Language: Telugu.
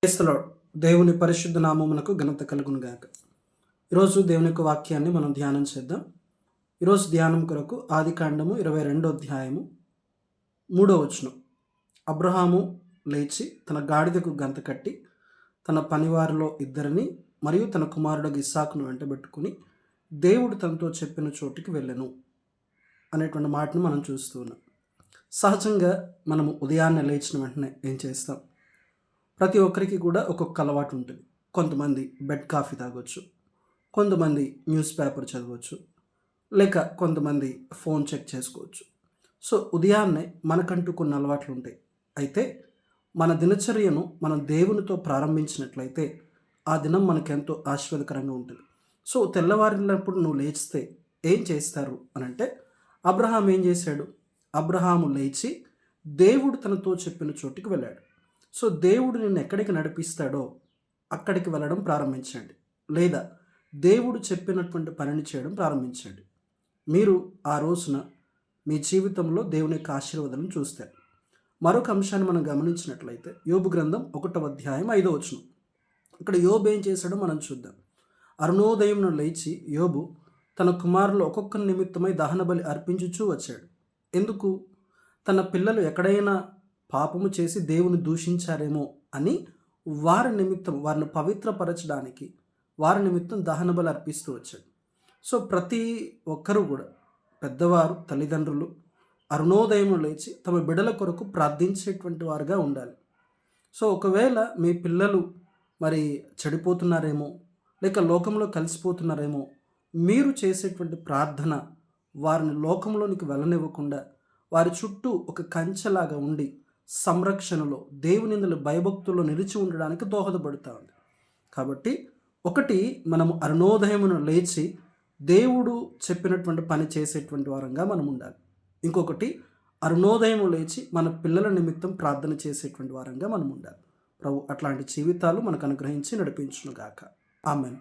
క్రైస్తవుడు దేవుని పరిశుద్ధ నామమునకు ఘనత కలుగును గాక. ఈరోజు దేవుని యొక్క వాక్యాన్ని మనం ధ్యానం చేద్దాం. ఈరోజు ధ్యానం కొరకు ఆదికాండము 22వ అధ్యాయము 3వ వచనం. అబ్రహాము లేచి తన గాడిదకు గంత కట్టి తన పనివారిలో ఇద్దరిని మరియు తన కుమారుడు ఇస్సాకును వెంటబెట్టుకుని దేవుడు తనతో చెప్పిన చోటికి వెళ్ళెను అనేటువంటి మాటను మనం చూస్తూ ఉన్నాం. సహజంగా మనము ఉదయాన్నే లేచిన వెంటనే ఏం చేస్తాం? ప్రతి ఒక్కరికి కూడా ఒక్కొక్క అలవాటు ఉంటుంది. కొంతమంది బెడ్ కాఫీ తాగొచ్చు, కొంతమంది న్యూస్ పేపర్ చదవచ్చు, లేక కొంతమంది ఫోన్ చెక్ చేసుకోవచ్చు. సో ఉదయాన్నే మనకంటూ కొన్ని అలవాట్లు ఉంటాయి. అయితే మన దినచర్యను మనం దేవునితో ప్రారంభించినట్లయితే ఆ దినం మనకెంతో ఆశీర్వాదకరంగా ఉంటుంది. సో తెల్లవారినప్పుడు నువ్వు లేచితే ఏం చేస్తారు అని అంటే, అబ్రహాం ఏం చేశాడు? అబ్రహాము లేచి దేవుడు తనతో చెప్పిన చోటికి వెళ్ళాడు. సో దేవుడు నిన్ను ఎక్కడికి నడిపిస్తాడో అక్కడికి వెళ్ళడం ప్రారంభించండి, లేదా దేవుడు చెప్పినటువంటి పనిని చేయడం ప్రారంభించండి. మీరు ఆ రోజున మీ జీవితంలో దేవుని యొక్క ఆశీర్వాదాలను చూస్తారు. మరొక అంశాన్ని మనం గమనించినట్లయితే యోబు గ్రంథం 1వ అధ్యాయం 5వ వచనం. ఇక్కడ యోబు ఏం చేశాడో మనం చూద్దాం. అరుణోదయంను లేచి యోబు తన కుమారులు ఒక్కొక్క నిమిత్తమై దహన బలి అర్పించుచూ వచ్చాడు. ఎందుకు? తన పిల్లలు ఎక్కడైనా పాపము చేసి దేవుని దూషించారేమో అని వారి నిమిత్తం, వారిని పవిత్రపరచడానికి వారి నిమిత్తం దహన బలి అర్పిస్తూ వచ్చాడు. సో ప్రతి ఒక్కరూ కూడా, పెద్దవారు, తల్లిదండ్రులు అరుణోదయం లేచి తమ బిడ్డల కొరకు ప్రార్థించేటువంటి వారుగా ఉండాలి. సో ఒకవేళ మీ పిల్లలు మరి చెడిపోతున్నారేమో, లేక లోకంలో కలిసిపోతున్నారేమో, మీరు చేసేటువంటి ప్రార్థన వారిని లోకంలోనికి వెళ్ళనివ్వకుండా వారి చుట్టూ ఒక కంచెలాగా ఉండి సంరక్షణలో, దేవుని భయభక్తుల్లో నిలిచి ఉండడానికి దోహదపడుతూ ఉంది. కాబట్టి ఒకటి, మనము అరుణోదయమును లేచి దేవుడు చెప్పినటువంటి పని చేసేటువంటి వారంగా మనం ఉండాలి. ఇంకొకటి, అరుణోదయము లేచి మన పిల్లల నిమిత్తం ప్రార్థన చేసేటువంటి వారంగా మనం ఉండాలి. ప్రభు అట్లాంటి జీవితాలు మనకు అనుగ్రహించి నడిపించును గాక. ఆమెన్.